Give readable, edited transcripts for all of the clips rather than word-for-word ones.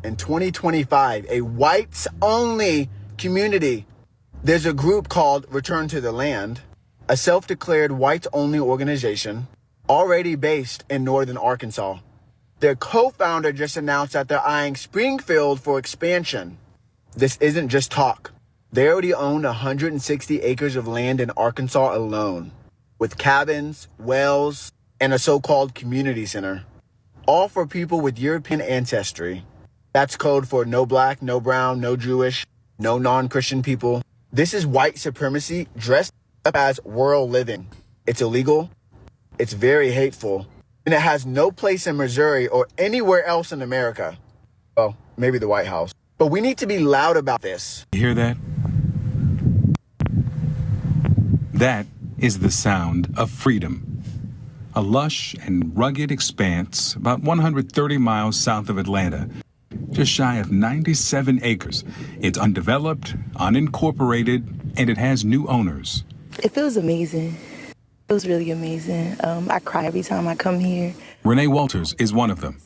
in 2025, a whites-only community. There's a group called Return to the Land, a self-declared whites-only organization already based in northern Arkansas. Their co-founder just announced that they're eyeing Springfield for expansion. This isn't just talk. They already own 160 acres of land in Arkansas alone, with cabins, wells, and a so-called community center, all for people with European ancestry. That's code for no black, no brown, no Jewish, no non-Christian people. This is white supremacy dressed up as world living. It's illegal, it's very hateful, and it has no place in Missouri or anywhere else in America. Well, maybe the White House. But we need to be loud about this. You hear that? That is the sound of freedom. A lush and rugged expanse about 130 miles south of Atlanta, just shy of 97 acres. It's undeveloped, unincorporated, and it has new owners. It feels amazing. It was really amazing. I cry every time I come here. Renee Walters is one of them.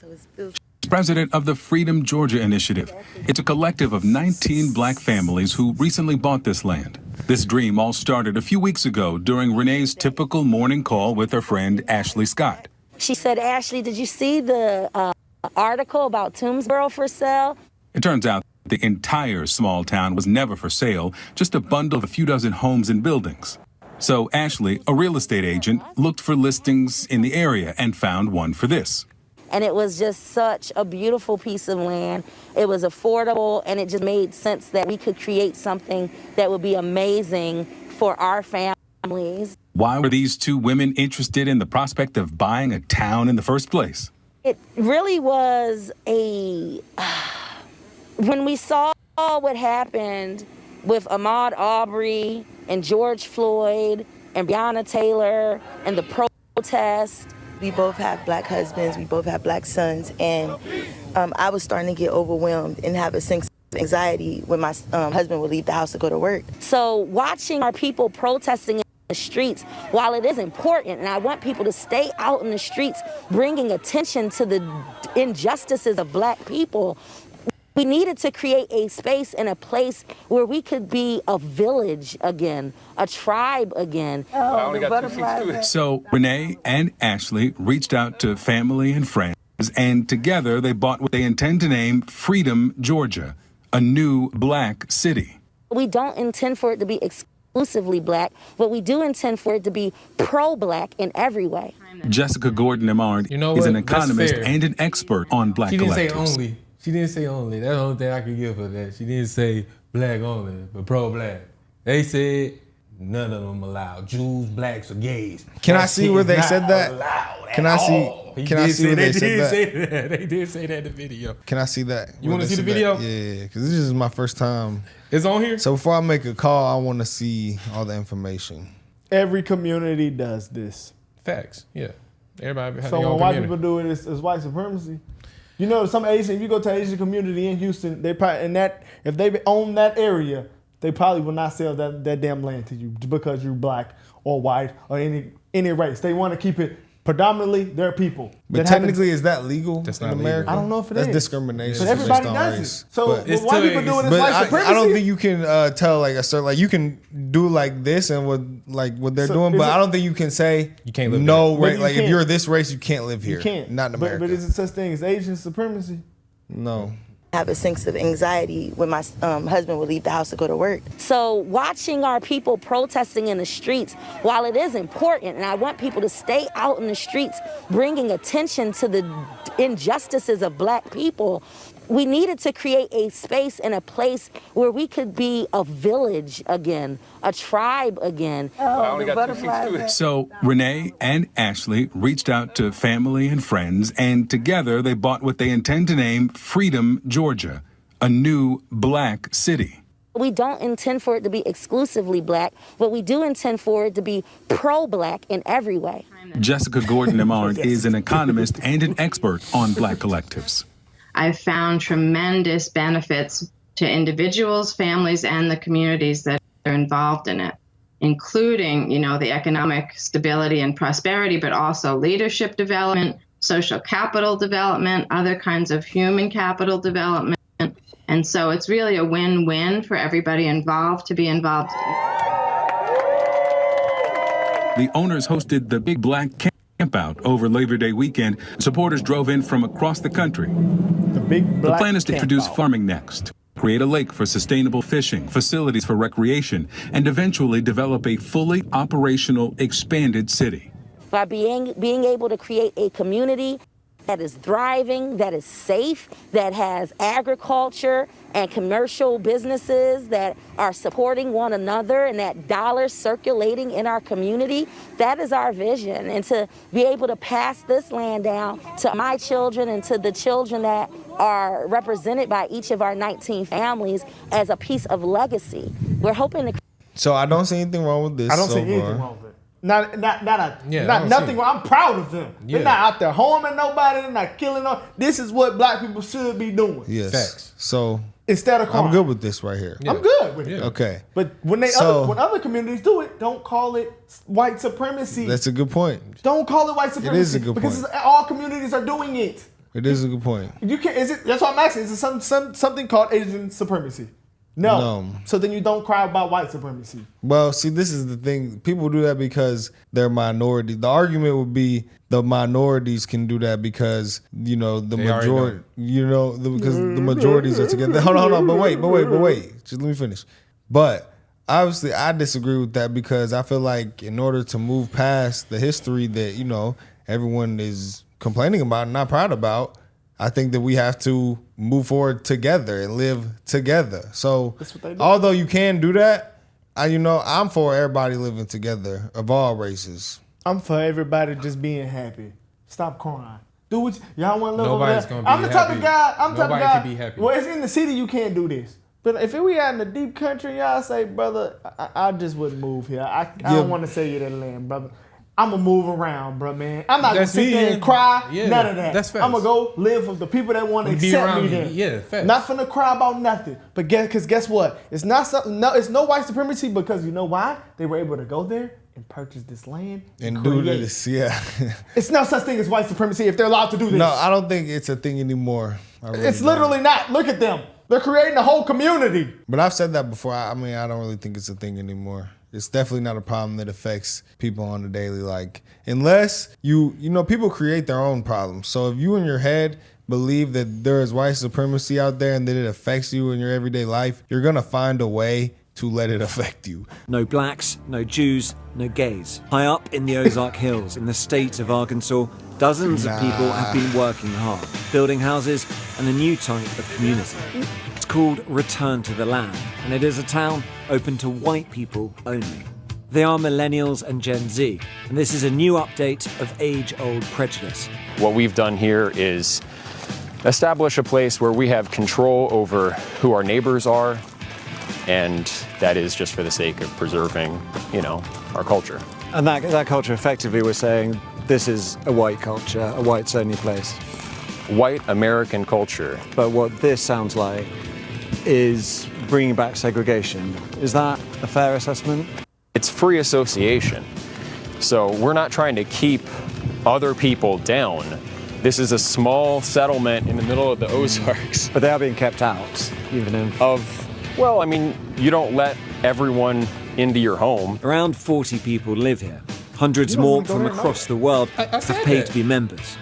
President of the Freedom Georgia Initiative. It's a collective of 19 black families who recently bought this land. This dream all started a few weeks ago during Renee's typical morning call with her friend Ashley Scott. She said, Ashley, did you see the article about Toomsboro for sale? It turns out the entire small town was never for sale, just a bundle of a few dozen homes and buildings. So Ashley, a real estate agent, looked for listings in the area and found one for this. And it was just such a beautiful piece of land. It was affordable, and it just made sense that we could create something that would be amazing for our families. Why were these two women interested in the prospect of buying a town in the first place? It really was when we saw what happened with Ahmaud Arbery and George Floyd and Breonna Taylor and the protest. We both have black husbands, we both have black sons, and I was starting to get overwhelmed and have a sense of anxiety when my husband would leave the house to go to work. So watching our people protesting in the streets, while it is important, and I want people to stay out in the streets, bringing attention to the injustices of black people, we needed to create a space and a place where we could be a village again, a tribe again. Oh, the butterflies. So Renee and Ashley reached out to family and friends, and together they bought what they intend to name Freedom, Georgia, a new black city. We don't intend for it to be exclusively black, but we do intend for it to be pro-black in every way. Jessica Gordon-Amard is an economist and an expert on black collectives. She didn't say only. That's the only thing I could give her. That she didn't say black only, but pro-black. They said none of them allowed. Jews, blacks, or gays. Can I see where they said that? Can I see? Can I see where they said that? They did say that in the video. Can I see that? You want to see the video? Yeah, because this is my first time. It's on here? So before I make a call, I want to see all the information. Every community does this. Facts, yeah. Everybody has so their own when white community. people do it, it's white supremacy. You know, some Asian, if you go to an Asian community in Houston, they probably, if they own that area, they probably will not sell that damn land to you because you're black or white or any race. They want to keep it predominantly their people. But technically, is that legal in America? I don't know if it is. That's discrimination. But everybody does it. So what white people do it is white supremacy. I don't think you can tell like a certain, like you can do like this and what they're doing, but I don't think you can say you can't live no race. Like if you're this race, you can't live here. You can't. Not in America. But is it such thing as Asian supremacy? No. I have a sense of anxiety when my husband would leave the house to go to work. So watching our people protesting in the streets, while it is important, and I want people to stay out in the streets, bringing attention to the injustices of black people, we needed to create a space and a place where we could be a village again, a tribe again. Oh, the butterflies. So Renee and Ashley reached out to family and friends, and together they bought what they intend to name Freedom, Georgia, a new black city. We don't intend for it to be exclusively black, but we do intend for it to be pro-black in every way. Jessica Gordon-Amard is an economist and an expert on black collectives. I've found tremendous benefits to individuals, families, and the communities that are involved in it, including, the economic stability and prosperity, but also leadership development, social capital development, other kinds of human capital development. And so it's really a win-win for everybody involved to be involved. The owners hosted the Big Black Campout over Labor Day weekend. Supporters drove in from across the country. The plan is to introduce farming next, create a lake for sustainable fishing, facilities for recreation, and eventually develop a fully operational, expanded city. By being able to create a community that is thriving, that is safe, that has agriculture and commercial businesses that are supporting one another, and that dollars circulating in our community, that is our vision. And to be able to pass this land down to my children and to the children that are represented by each of our 19 families as a piece of legacy. We're hoping to... So I don't see anything wrong with this. I don't see anything wrong with it. Nothing wrong. I'm proud of them. Yeah. They're not out there harming nobody. They're not killing no. This is what black people should be doing. Yes. Facts. So instead of crime. I'm good with this right here. I'm good with it. Yeah. Okay. But when other communities do it, don't call it white supremacy. That's a good point. Don't call it white supremacy. It is a good because point. all communities are doing it. It is a good point. You can't. Is it? That's what I'm asking. Is it something called Asian supremacy? No. So then you don't cry about white supremacy. Well, see, this is the thing. People do that because they're minorities. The argument would be the minorities can do that because, the majority, because the majorities are together. Hold on. But wait. Just let me finish. But obviously, I disagree with that because I feel like in order to move past the history that, everyone is complaining about and not proud about, I think that we have to move forward together and live together. So although you can do that, I'm for everybody living together of all races. I'm for everybody just being happy. Stop crying. Do what y'all want to live Nobody's over there. gonna be I'm the type happy. of guy. I'm the type of Nobody guy. can be happy. Well, it's in the city. You can't do this. But if we out in the deep country, y'all say, brother, I just wouldn't move here. I don't want to sell you that land, brother. I'm going to move around, bro, man. I'm not going to sit there and cry. Yeah, none of that. that's facts. I'm going to go live with the people that want to Be accept around me me. there. Yeah, facts. Not finna cry about nothing. But guess what? It's not something. No, it's no white supremacy because you know why? They were able to go there and purchase this land And do create. this, yeah. It's no such thing as white supremacy if they're allowed to do this. No, I don't think it's a thing anymore. It's literally not. Look at them. They're creating a whole community. But I've said that before. I don't really think it's a thing anymore. It's definitely not a problem that affects people on the daily. Like, unless people create their own problems. So if you in your head believe that there is white supremacy out there and that it affects you in your everyday life, you're going to find a way to let it affect you. No blacks, no Jews, no gays. High up in the Ozark Hills in the state of Arkansas, dozens of people have been working hard, building houses and a new type of community. It's called Return to the Land, and it is a town open to white people only. They are millennials and Gen Z, and this is a new update of age-old prejudice. What we've done here is establish a place where we have control over who our neighbors are, and that is just for the sake of preserving, our culture. And that culture, effectively, we're saying this is a white culture, a whites-only place. White American culture. But what this sounds like is bringing back segregation. Is that a fair assessment? It's free association. So we're not trying to keep other people down. This is a small settlement in the middle of the Ozarks. But they are being kept out, even if... you don't let everyone into your home. Around 40 people live here. Hundreds more from across the world have paid to be members.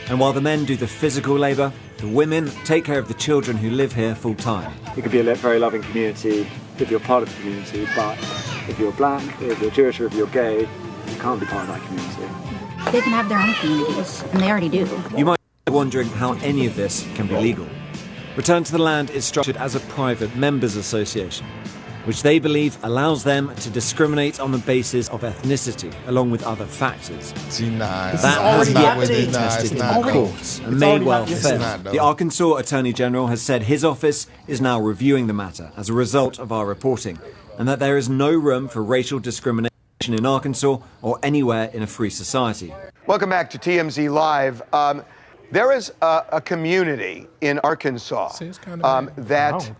And while the men do the physical labour, the women take care of the children who live here full time. It could be a very loving community if you're part of the community, but if you're black, if you're Jewish, or if you're gay, you can't be part of that community. They can have their own communities, and they already do. You might be wondering how any of this can be legal. Return to the Land is structured as a private members association, which they believe allows them to discriminate on the basis of ethnicity, along with other factors. That has yet to be tested in the courts and may well fail. The Arkansas Attorney General has said his office is now reviewing the matter as a result of our reporting, and that there is no room for racial discrimination in Arkansas or anywhere in a free society. Welcome back to TMZ Live. There is a community in Arkansas that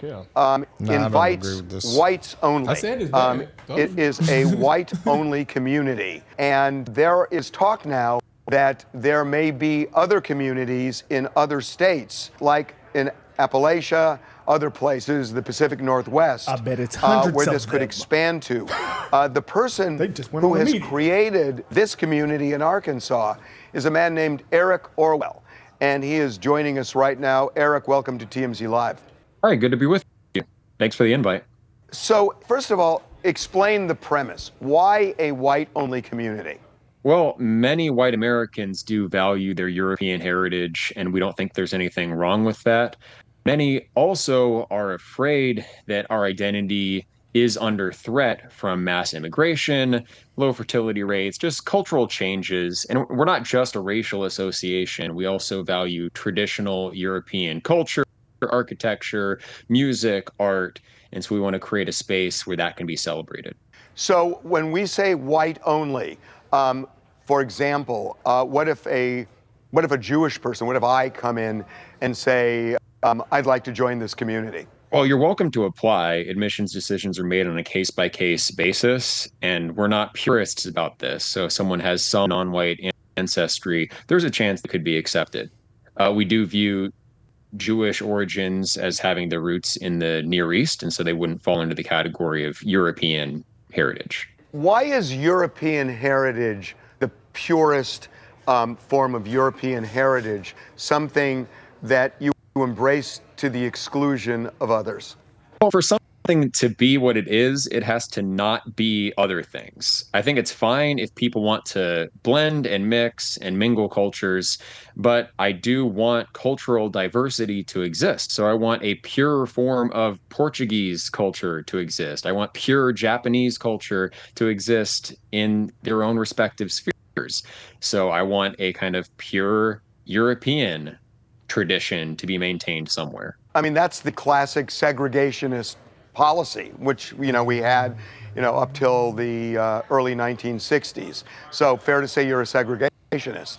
invites whites only. I said it's bad. It is a white-only community. And there is talk now that there may be other communities in other states, like in Appalachia, other places, the Pacific Northwest, I bet it's hundreds where of this could them. expand to. The person went who on has the media. created this community in Arkansas is a man named Eric Orwell, and he is joining us right now. Eric, welcome to TMZ Live. Hi, good to be with you. Thanks for the invite. So, first of all, explain the premise. Why a white-only community? Well, many white Americans do value their European heritage, and we don't think there's anything wrong with that. Many also are afraid that our identity is under threat from mass immigration, low fertility rates, just cultural changes. And we're not just a racial association. We also value traditional European culture, architecture, music, art. And so we want to create a space where that can be celebrated. So when we say white only, for example, what if a Jewish person, what if I come in and say, I'd like to join this community? Well, you're welcome to apply. Admissions decisions are made on a case-by-case basis, and we're not purists about this. So if someone has some non-white ancestry, there's a chance it could be accepted. We do view Jewish origins as having their roots in the Near East, and so they wouldn't fall into the category of European heritage. Why is European heritage the purest form of European heritage, something that you embrace to the exclusion of others? Well, for something to be what it is, it has to not be other things. I think it's fine if people want to blend and mix and mingle cultures, but I do want cultural diversity to exist. So I want a pure form of Portuguese culture to exist. I want pure Japanese culture to exist in their own respective spheres. So I want a kind of pure European tradition to be maintained somewhere. I mean, that's the classic segregationist policy, which, we had, up till the early 1960s. So fair to say you're a segregationist.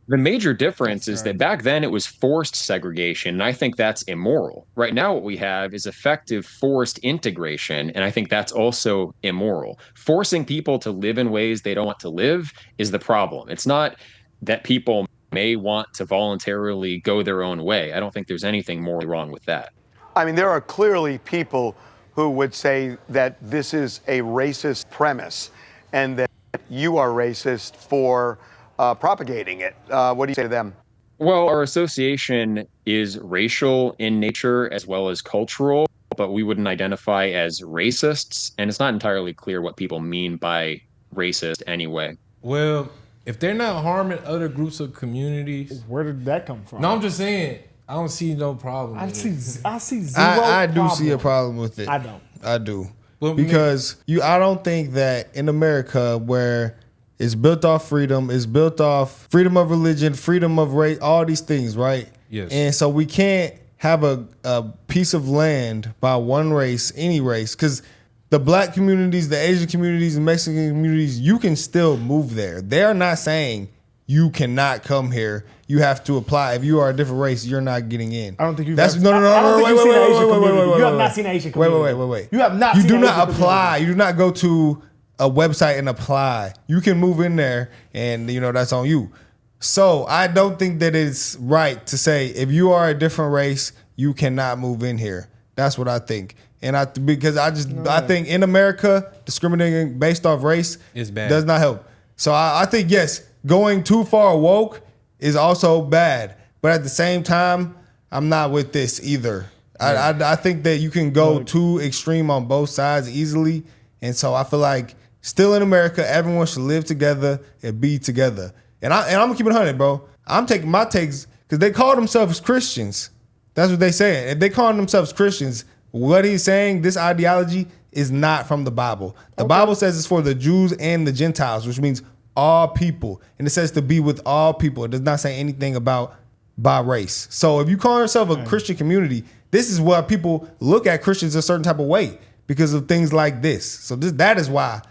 The major difference is that back then it was forced segregation, and I think that's immoral. Right now what we have is effective forced integration, and I think that's also immoral. Forcing people to live in ways they don't want to live is the problem. It's not that people may want to voluntarily go their own way. I don't think there's anything morally wrong with that. I mean, there are clearly people who would say that this is a racist premise and that you are racist for propagating it. What do you say to them? Well, our association is racial in nature as well as cultural, but we wouldn't identify as racists, and it's not entirely clear what people mean by racist anyway. Well, if they're not harming other groups of communities, where did that come from? No, I'm just saying, I don't see no problem. I see zero. I do problem. see a problem with it. I don't. I do. Well, Because I don't think that in America, where it's built off freedom, it's built off freedom of religion, freedom of race, all these things, right? Yes. And so we can't have a piece of land by one race, any race, because the black communities, the Asian communities, the Mexican communities, you can still move there. They're not saying you cannot come here. You have to apply. If you are a different race, you're not getting in. I don't think you've That's ever, no. I don't think you've seen an Asian community. You have wait, not seen an Asian community. Wait. You have not You seen do an not Asian apply. community. You do not go to a website and apply. You can move in there and that's on you. So I don't think that it's right to say if you are a different race, you cannot move in here. That's what I think. And I think in America, discriminating based off race It's bad. does not help. So I think, yes, going too far woke is also bad. But at the same time, I'm not with this either. Yeah. I think that you can go too extreme on both sides easily. And so I feel like still in America, everyone should live together and be together. And I'm gonna keep it 100, bro. I'm taking my takes because they call themselves Christians. That's what they say. If they call themselves Christians, what he's saying, this ideology is not from the Bible. The Bible says it's for the Jews and the Gentiles, which means all people. And it says to be with all people. It does not say anything about by race. So if you call yourself a Christian community, this is why people look at Christians a certain type of way because of things like this. So that is why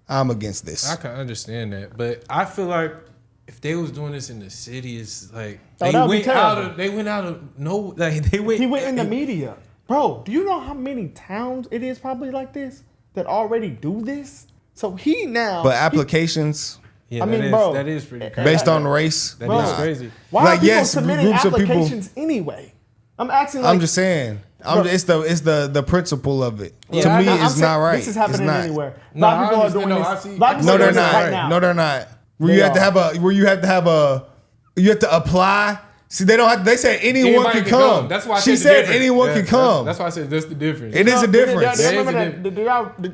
I'm against this. I can understand that, but I feel like if they was doing this in the city, it's like He went in the media. Bro, do you know how many towns it is probably like this that already do this? So he now. But applications, Yeah, I mean, that is pretty crazy. Based on race. That is crazy. Why Like, are people yes, submitting groups of people- applications anyway? I'm asking. Like, I'm just saying. It's the principle of it. Yeah, To me, I'm it's saying not right. This is happening It's not. anywhere. No, Black I people are understand. doing No, I this. see- Black people No, are they're doing this not. right now. No, they're not. Where They you have to are. have you have to apply. See, they don't have. They said anyone Anybody can come. That's why I she said the said difference. anyone Yeah, can come. That's why I said that's the difference. It is a difference. Did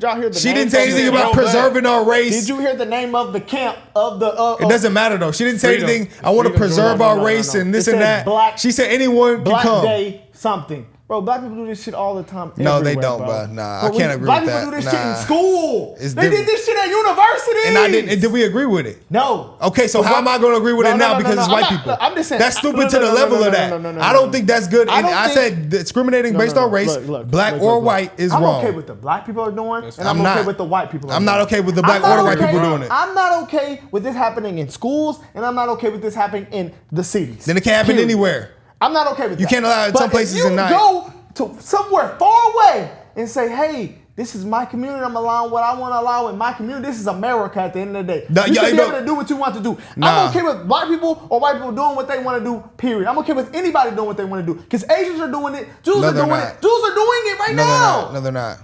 y'all hear the She name didn't say of anything the- about preserving our race. Did you hear the name of the camp of the? It doesn't matter though. She didn't say Freedom. anything. I want to Freedom preserve Door. our No, race and this It and said that. She said anyone can Black come. Day something. Bro, black people do this shit all the time. No, they everywhere, don't, bro. bro. Nah, Bro, I can't agree black with that. people do this shit in Nah. school. It's They did different. this shit at universities. And I didn't. Did we agree with it? No. Okay, so But how am I going to agree with it now because it's white people? I'm just saying. That's stupid to the level of that. I don't think that's good. And I said discriminating based on race, black or white, is I'm wrong. okay with the black people are doing, and I'm I'm okay not. with the white people. I'm not okay with the I'm black or not the white okay- people doing it. I'm not okay with this happening in schools, and I'm not okay with this happening in the cities. Then it can't happen Period. anywhere. I'm not okay with You that. can't allow it in But some places if and not. you go to somewhere far away and say, hey, this is my community. I'm allowing what I want to allow in my community. This is America at the end of the day. Nah, You yeah, should be no. able to do what you want to do. Nah. I'm okay with black people or white people doing what they want to do, period. I'm okay with anybody doing what they want to do. Because Asians are doing it. Jews No, are they're doing not. it. Jews are doing it right No, they're now. not. No, they're not.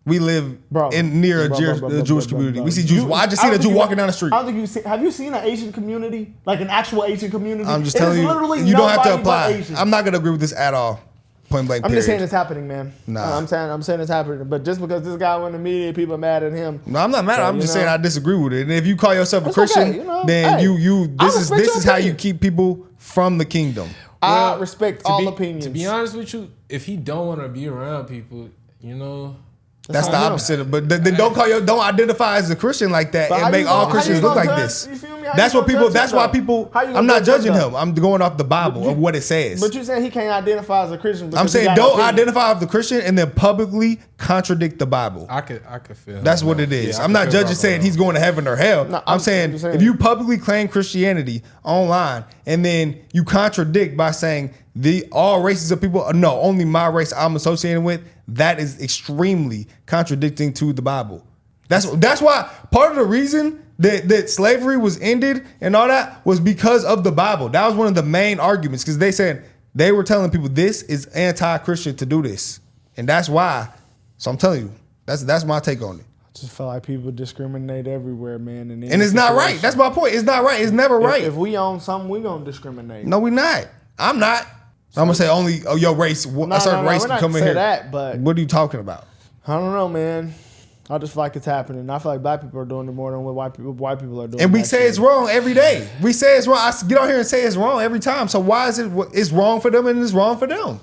We live Bro. near a Jewish community. We see Jews. I just seen a Jew walking down the street. I don't think you see. Have you seen an Asian community, like an actual Asian community? I'm just It telling is you, literally you don't have to nobody but apply. Asians. I'm not gonna agree with this at all. Point blank. I'm just saying period. it's happening, man. Nah. I'm saying it's happening. But just because this guy went to the media, people are mad at him. No, I'm not mad. So, I'm you just know. saying I disagree with it. And if you call yourself a It's Christian, okay, you know, then hey, I this respect your is how you opinion. keep people from the kingdom. I respect all be, opinions. To be honest with you, if he don't want to be around people, you know. That's the opposite of, but then don't identify as a Christian like that But how and make you all gonna- Christians how you look like gonna this. judge- you feel me? How That's you what gonna people. judge That's him, why though? people. How you gonna I'm not judge him, judging though? him. I'm going off the Bible of what it says. But you saying he can't identify as a Christian? because I'm he saying got don't an opinion. identify as the Christian and then publicly contradict the Bible. I could feel. That's him, what though. it is. Yeah, I I'm could not feel judging Robert saying though. he's going to heaven or hell. No, I'm saying just saying. if you publicly claim Christianity online and then you contradict by saying all races of people, no, only my race I'm associated with, that is extremely contradicting to the Bible. That's why part of the reason that slavery was ended and all that was because of the Bible. That was one of the main arguments because they were telling people this is anti-Christian to do this, and that's why. So I'm telling you, that's my take on it. I just feel like people discriminate everywhere, man. And it's not right. That's my point. It's not right. It's never right. If we own something, we gonna discriminate. No, we not. I'm not. I'm gonna say only your race, a certain race we're can not come in gonna say here. that, but What are you talking about? I don't know, man. I just feel like it's happening. I feel like black people are doing it more than what white people are doing. And we that say shit. it's wrong every day. We say it's wrong. I get on here and say it's wrong every time. So why is it's wrong for them and it's wrong for them?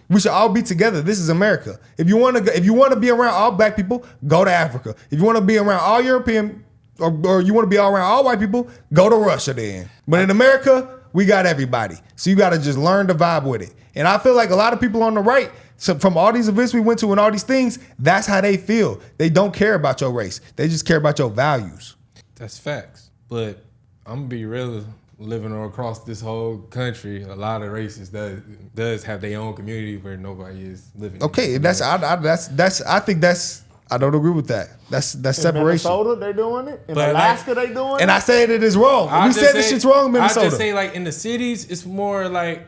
We should all be together. This is America. If you want to be around all black people, go to Africa. If you want to be around all European or you want to be all around all white people, go to Russia then. But in America, we got everybody. So you got to just learn to vibe with it. And I feel like a lot of people on the right, so from all these events we went to and all these things, that's how they feel. They don't care about your race. They just care about your values. That's facts. But I'm gonna be real. Living across this whole country, a lot of races does have their own community where nobody is living. Okay, I think I don't agree with that. That's In separation. Minnesota, they doing it. In But Alaska, they doing it. And I said it is wrong. We said this shit's wrong in Minnesota. I just say like in the cities, it's more like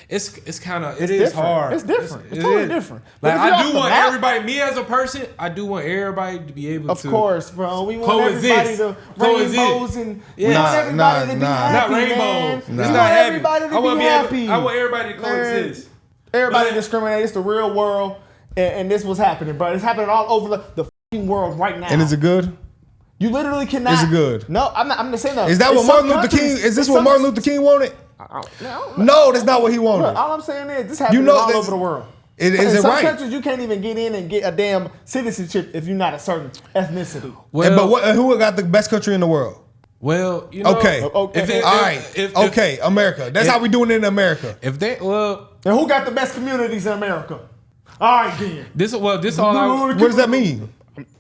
it's kind of it is different. hard. It's different. It's it totally is. different. Like But if you're I off do the want map- everybody, me as a person, I do want everybody to be able Of to. course, bro. We want coexist. everybody to Coexist. rainbows and Yeah. we want Nah, everybody nah, to be nah. happy, Not man. rainbows. We It's want not happy. everybody to I want be to happy. I want everybody to Man, coexist. Everybody But- discriminate. It's the real world, and this was happening, bro. It's happening all over the fucking world right now. And is it good? You literally cannot. Is it good? No, I'm not. I'm just saying that. Is that what Martin Luther King? Is this what Martin Luther King wanted? No, that's not what he wanted. Look, all I'm saying is this happens You know all this- over the world. Is In it some right? countries, you can't even get in and get a damn citizenship if you're not a certain ethnicity. But who got the best country in the world? Well, you know, Okay. All right. Okay. America. That's how we doing it in America. If they well, And who got the best communities in America? All right, then. this all. What does that mean?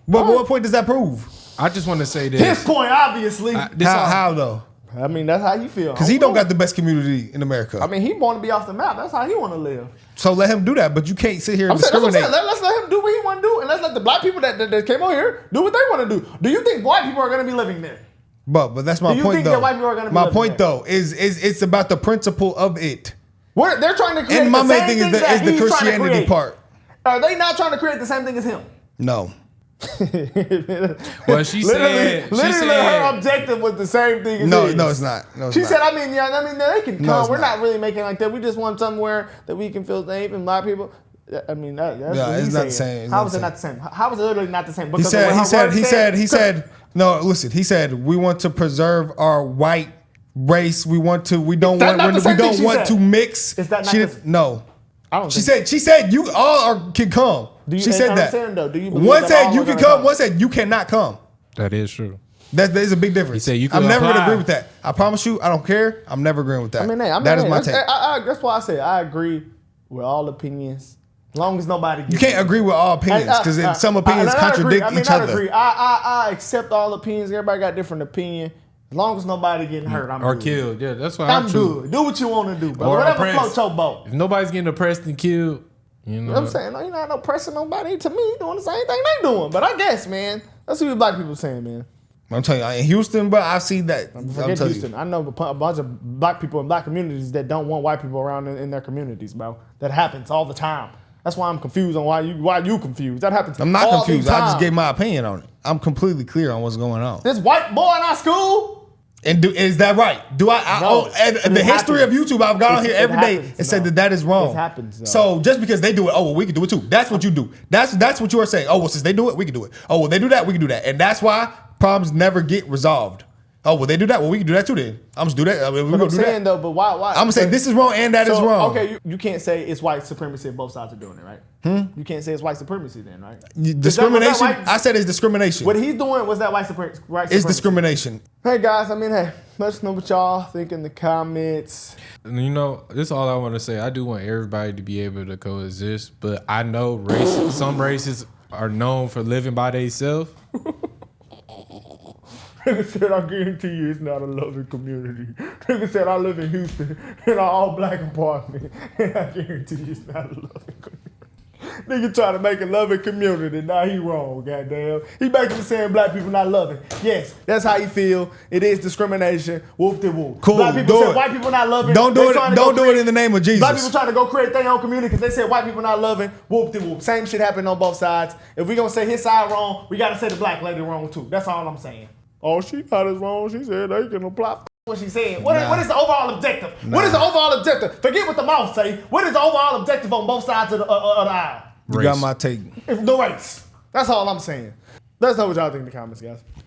What point does that prove? I just want to say this. His point, obviously. How though? I mean, that's how you feel. Because he don't got the best community in America. I mean, he want to be off the map. That's how he want to live. So let him do that. But you can't sit here and I'm saying, that's what I'm discriminate. saying. Let's let him do what he want to do, and let's let the black people that came over here do what they want to do. Do you think white people are going to be living there? But that's my Do you point think though. that white people are gonna be my living point there? though is it's about the principle of it. They're trying to create And my the main same thing thing is the that he's trying to Christianity create. part. Are they not trying to create the same thing as him? No. Well, she said her objective was the same thing as his. No, it's not. No, it's She not. said, they can come. No, it's We're not. not really making like that. We just want somewhere that we can feel safe and black people. I mean, that's what it's he's not the saying. same. It's How not is the it not the same? How is it literally not the same? He Because said, no, listen, he said, we want to preserve our white race. We don't want to mix. Is that not no. I don't She said you all can come. She said that. Though, do you believe One that said all you are can gonna come, one said you cannot come. That is true. There's a big difference. He said you can I'm never going to apply. agree with that. I promise you, I don't care. I'm never agreeing with that. That is my take. That's why I say I agree with all opinions. As long as nobody gets You can't agree with all opinions because some opinions contradict each other. Agree. I accept all opinions. Everybody got different opinion. As long as nobody getting hurt, I'm or good. killed. Yeah, that's why I'm good. Do what you want to do, bro. Or Whatever oppressed. floats your boat. If nobody's getting oppressed and killed, You know what I'm saying? No, you're not oppressing nobody. To me, you're doing the same thing they doing. But I guess, man, let's see what black people saying, man. I'm telling you, in Houston, but I see that. Forget Houston. I know a bunch of black people in black communities that don't want white people around in their communities, bro. That happens all the time. That's why I'm confused on why you confused. That happens. I'm not all confused. the I time. just gave my opinion on it. I'm completely clear on what's going on. This white boy in our school. And is that right? Do I? No, and the history of YouTube, I've gone on here every day and said that is wrong. It happens. Though. So just because they do it, oh well, we can do it too. That's what you do. That's what you are saying. Oh well, since they do it, we can do it. Oh well, they do that, we can do that, and that's why problems never get resolved. Oh well, they do that. Well, we can do that too. Then I'm just do that. I mean, But I'm saying though, but why? I'm gonna say this is wrong and that is wrong. Okay, you can't say it's white supremacy if both sides are doing it, right? You can't say it's white supremacy then, right? Discrimination. Was that I said it's discrimination. What he's doing was that white supremacy. It's discrimination. Hey guys, let us know what y'all think in the comments. You know, this is all I want to say. I do want everybody to be able to coexist, but I know some races are known for living by themselves. Nigga said, I guarantee you it's not a loving community. Nigga said, I live in Houston in an all-black apartment, and I guarantee you it's not a loving community. Nigga trying to make a loving community. Now he wrong, goddamn. He basically saying black people not loving. Yes, that's how you feel. It is discrimination. Whoop-de-whoop. Cool, Black people do say it. white people not loving. Don't do it. Don't do it in the name of Jesus. Black people trying to go create their own community because they said white people not loving. Whoop-de-whoop. Same shit happened on both sides. If we gonna say his side wrong, we gotta say the black lady wrong too. That's all I'm saying. Oh, she not as wrong. She said they can apply. What she said. What is the overall objective? What is the overall objective? Forget what the mouth say. What is the overall objective on both sides of the aisle? You got my take. The race. That's all I'm saying. Let us know what y'all think in the comments, guys.